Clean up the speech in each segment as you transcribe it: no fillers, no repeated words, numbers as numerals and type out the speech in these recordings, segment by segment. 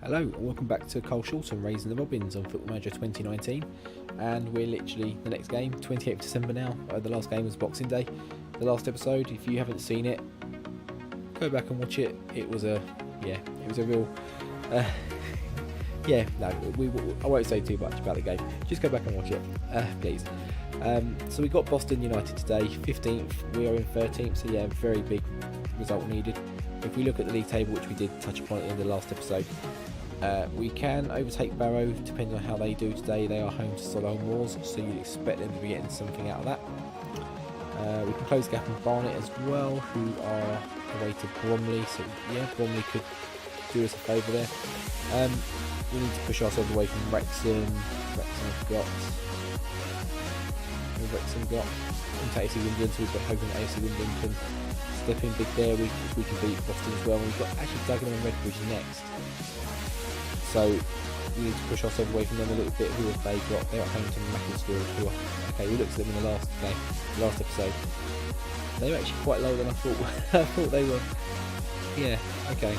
Hello and welcome back to Carshalton Raising the Robins on Football Manager 2019, and we're literally the next game, 28th of December now. The last game was Boxing Day. The last episode, if you haven't seen it, go back and watch it. It was a real I won't say too much about the game, just go back and watch it, please. So we got Boston United today, 15th, we are in 13th, so yeah, very big result needed. If we look at the league table, which we did touch upon at the end of the last episode, we can overtake Barrow depending on how they do today. They are home to Solihull Moors, so you'd expect them to be getting something out of that. We can close the gap on Barnet as well, who are away to Bromley, so yeah, Bromley could do us a favour there. We need to push ourselves away from Wrexham. Wrexham got into AC Wimbledon, so we've got hoping that AC Wimbledon can step in big there. We can beat Boston as well. And we've got actually Dagenham and Redbridge next, so we need to push ourselves away from them a little bit. Who have they got? They're at home to Macclesfield, who are okay. We looked at them in the last episode. They were actually quite lower than I thought. I thought they were. Yeah. Okay.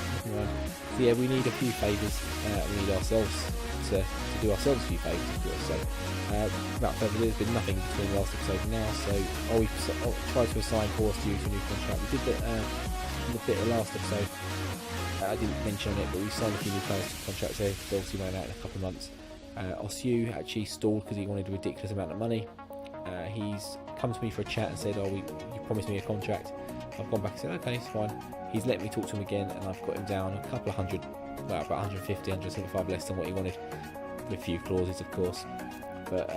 So yeah, we need a few favours. We need ourselves to do ourselves a few favours, of course. So without further ado, there's been nothing between the last episode and now. So I'll try to assign Horst to use a new contract. We did that in the bit of the last episode. I didn't mention it, but we signed a few new players to contracts there. They'll obviously run out in a couple of months. Osue actually stalled because he wanted a ridiculous amount of money. He's come to me for a chat and said, you promised me a contract. I've gone back and said, okay, it's fine. He's let me talk to him again, and I've got him down a couple of hundred, well, about 150, 175 less than what he wanted, with a few clauses, of course. But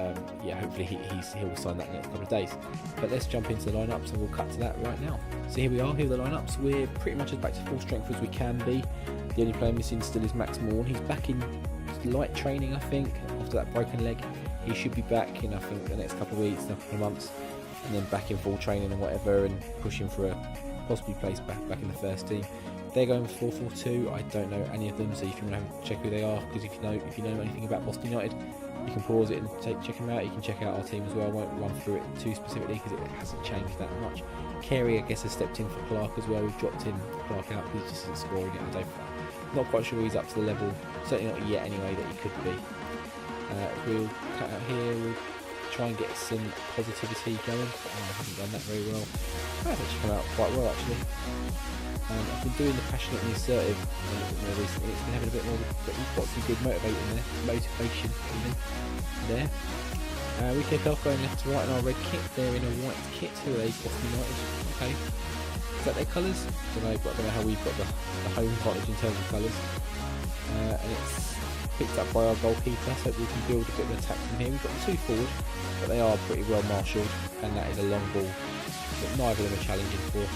yeah, hopefully he'll sign that in the next couple of days. But let's jump into the lineups, and we'll cut to that right now. So here we are, here are the lineups. We're pretty much as back to full strength as we can be. The only player missing still is Max Morn. He's back in light training, I think, after that broken leg. He should be back in, I think, the next couple of weeks, a couple of months, and then back in full training and whatever, and pushing for a possibly place back in the first team. They're going 4-4-2. I don't know any of them, so if you want to check who they are, because if you know anything about Boston United, you can pause it and check them out. You can check out our team as well. I won't run through it too specifically because it hasn't changed that much. Carey, I guess, has stepped in for Clark as well. We've dropped in Clark out because he just isn't scoring it. Not quite sure he's up to the level, certainly not yet anyway, that he could be. We'll cut out here. We'll try and get some positivity going. I haven't done that very well. That's actually come out quite well, actually. I've been doing the passionate and assertive a little bit more recently. It's been having a bit more, but we've got some good motivation even there. We kick off going left to right in our red kit. They're in a white kit. Who are they? Boston United. Okay. Is that their colours? I don't know how we've got the home advantage in terms of colours. And it's picked up by our goalkeeper, so we can build a bit of an attack from here. We've got two forward, but they are pretty well marshalled, and that is a long ball that neither of them are challenging for.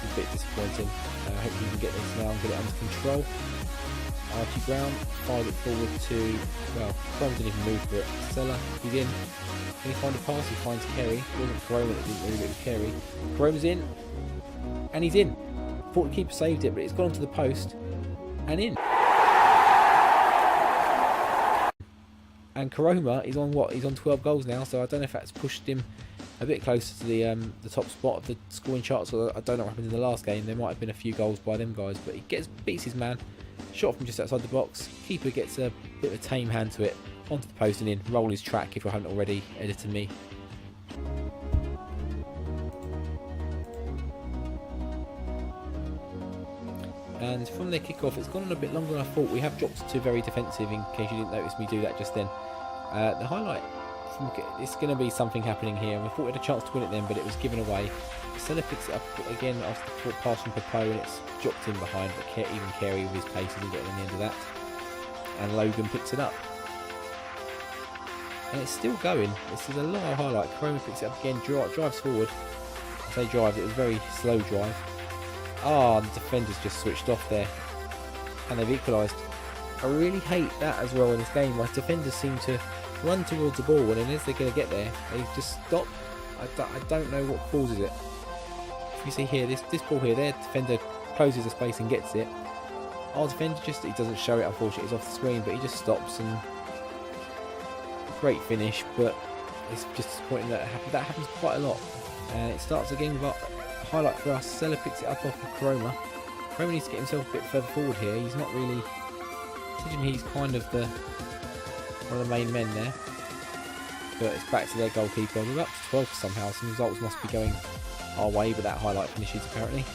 It's a bit disappointing. Hopefully we can get this now and get it under control. Archie Brown fired it forward to, well, Crome didn't even move for it. Stella, he's in. Can he find a pass? He finds Kerry. It wasn't Crome that didn't move, it was Kerry. Crome's in, and he's in. Thought the keeper saved it, but it's gone onto the post and in. And Karoma is on what? He's on 12 goals now, so I don't know if that's pushed him a bit closer to the top spot of the scoring charts. So I don't know what happened in the last game. There might have been a few goals by them guys, but he beats his man. Shot from just outside the box. Keeper gets a bit of a tame hand to it, onto the post and in. Roll his track if you haven't already, editor me. And from their kick-off, it's gone on a bit longer than I thought. We have dropped to very defensive, in case you didn't notice me do that just then. The highlight, it's going to be something happening here. We thought we had a chance to win it then, but it was given away. Stella picks it up again after the pass from Popo, and it's dropped in behind, but even Carey with his pace isn't getting on the end of that. And Logan picks it up. And it's still going. This is a long highlight. Corona picks it up again, drives forward. I say drive, it was a very slow drive. The defender's just switched off there, and they've equalised. I really hate that as well in this game. My defenders seem to run towards the ball, and then as they're going to get there, they just stop. I don't know what causes it. If you see here, this ball here, their defender closes the space and gets it. Our defender he doesn't show it, unfortunately, it's off the screen, but he just stops, and great finish, but it's just disappointing that happens quite a lot. And it starts again with a highlight for us. Sella picks it up off of Karoma. Karoma needs to get himself a bit further forward here. He's not really Considering he's kind of one of the main men there. But it's back to their goalkeeper. We're up to 12 somehow. Some results must be going our way, but that highlight finishes apparently.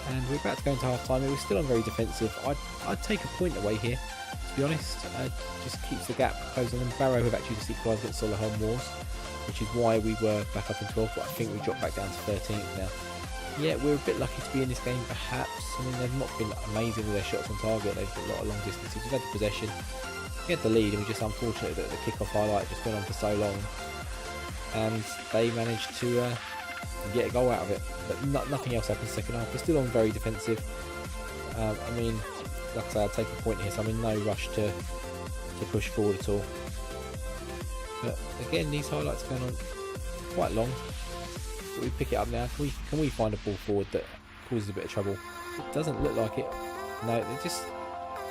And we're about to go into half time. We're still on very defensive. I'd take a point away here, to be honest. Just keeps the gap closed on them. Barrow have actually just equalised against Solihull Moors, which is why we were back up in 12th, but I think we dropped back down to 13th now. Yeah, we're a bit lucky to be in this game, perhaps. I mean, they've not been amazing with their shots on target. They've got a lot of long distances. We've had the possession. We had the lead, and we're just unfortunate that the kick-off highlight just went on for so long. And they managed to get a goal out of it. But nothing else happened second half. We're still on very defensive. I mean, like I say, I'd take a point here, so I'm in no rush to push forward at all. But again, these highlights are going on quite long. But we pick it up now. Can we find a ball forward that causes a bit of trouble? It doesn't look like it. No, they're just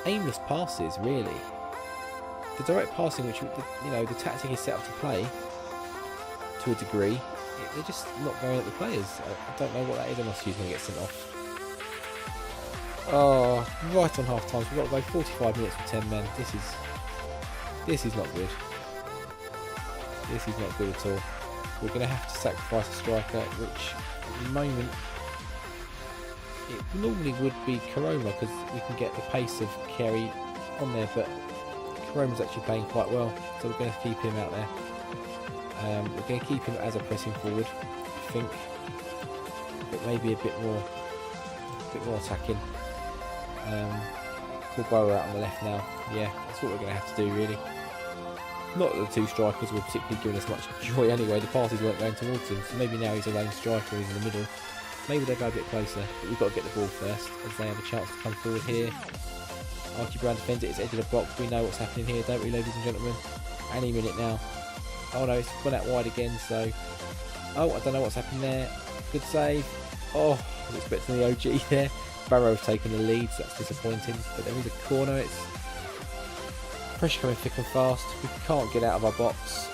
aimless passes, really. The direct passing, which the tactic is set up to play to a degree, they're just not going at the players. I don't know what that is. I must use when I get sent off. Oh, right on half time. So we've got to go 45 minutes with 10 men. This is not good. This is not good at all. We're going to have to sacrifice a striker, which at the moment it normally would be Karoma, because we can get the pace of Kerry on there, but Karoma's actually playing quite well, so we're going to keep him out there. We're going to keep him as a pressing forward, I think, but maybe a bit more attacking. We'll Bower out on the left now. Yeah, that's what we're going to have to do, really. Not that the two strikers were particularly giving us much joy anyway. The passes weren't going towards him, so maybe now he's a lone striker, he's in the middle. Maybe they'll go a bit closer, but we've got to get the ball first, as they have a chance to come forward here. Archie Brown defends it, it's edge of the box. We know what's happening here, don't we, ladies and gentlemen? Any minute now. Oh no, it's gone out wide again, so... Oh, I don't know what's happened there. Good save. Oh, I was expecting the OG there. Barrow have taken the lead, so that's disappointing. But there is a corner, it's... Pressure coming thick and fast. We can't get out of our box.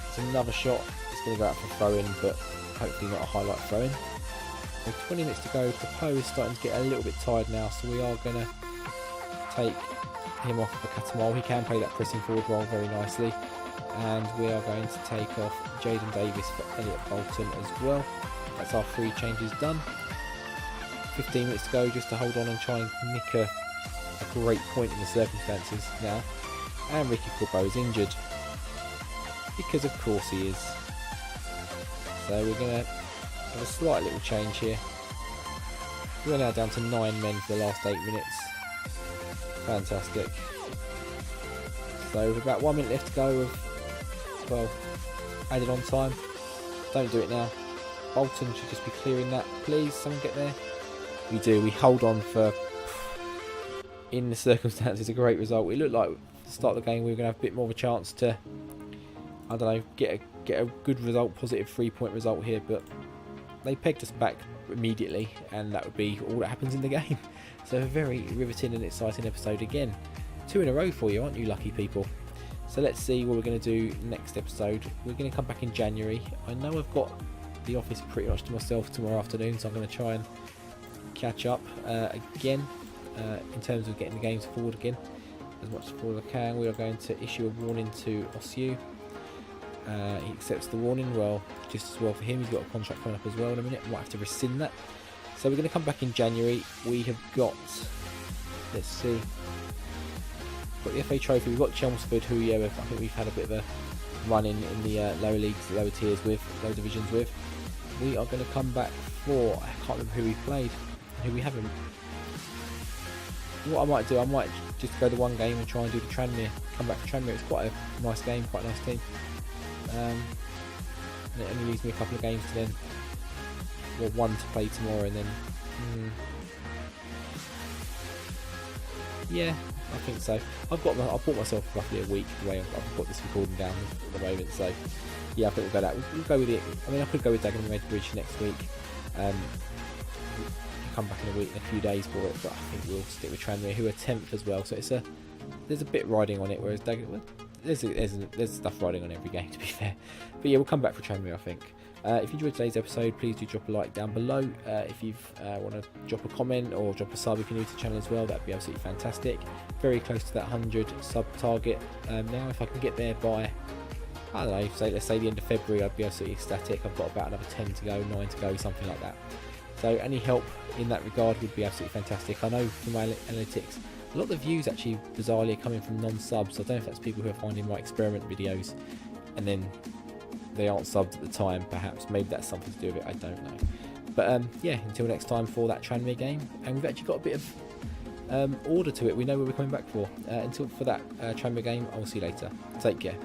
It's another shot. It's going to go out for throw-in, but hopefully not a highlight throw-in. With 20 minutes to go, Capo is starting to get a little bit tired now, so we are going to take him off for Catamol. He can play that pressing forward role very nicely. And we are going to take off Jaden Davis for Elliot Bolton as well. That's our 3 changes done. 15 minutes to go, just to hold on and try and nick a great point in the circumstances now. And Ricky Corbo is injured, because of course he is. So we're going to have a slight little change here. We're now down to 9 men for the last 8 minutes. Fantastic. So with about 1 minute left to go of, well, added on time. Don't do it now. Bolton should just be clearing that. Please, someone get there. We do. We hold on for, in the circumstances, a great result. It looked like at the start of the game we were going to have a bit more of a chance to, I don't know, get a good result, positive 3-point result here, but they pegged us back immediately, and that would be all that happens in the game. So a very riveting and exciting episode again. 2 in a row for you, aren't you, lucky people? So let's see what we're going to do next episode. We're going to come back in January. I know I've got the office pretty much to myself tomorrow afternoon, so I'm going to try and catch up again in terms of getting the games forward again as much as forward as I can. We are going to issue a warning to Osu. He accepts the warning, well, just as well for him. He's got a contract coming up as well in a minute. Might have to rescind that. So we're going to come back in January. We have got, let's see, got the FA Trophy. We've got Chelmsford, who I think we've had a bit of a run in the lower leagues, lower tiers with, lower divisions with. We are going to come back for, I can't remember who we played, who we haven't. What I might do, I might just go to one game and try and do the Tranmere. Come back for Tranmere. It's quite a nice game, quite a nice team. And it only leaves me a couple of games to then, well, one to play tomorrow, and then yeah, I think so. I've bought myself roughly a week the way I've got this recording down at the moment. So yeah, I think we'll go that. We'll go with it. I mean, I could go with Dagenham Red Bridge next week. Come back in a few days for it, but I think we'll stick with Tranmere, who are 10th as well. So there's a bit riding on it, whereas Dagenham, there's stuff riding on every game, to be fair. But yeah, we'll come back for Tranmere, I think. If you enjoyed today's episode, please do drop a like down below. If you want to drop a comment or drop a sub if you're new to the channel as well, that'd be absolutely fantastic. Very close to that 100 sub target now. If I can get there by, I don't know, let's say the end of February, I'd be absolutely ecstatic. I've got about another 10 to go, 9 to go, something like that. So any help in that regard would be absolutely fantastic. I know from my analytics, a lot of the views actually bizarrely are coming from non-subs. I don't know if that's people who are finding my experiment videos and then they aren't subbed at the time, perhaps. Maybe that's something to do with it, I don't know. But yeah, until next time for that Tranmere game. And we've actually got a bit of order to it. We know where we're coming back for. Until for that Tranmere game, I will see you later. Take care.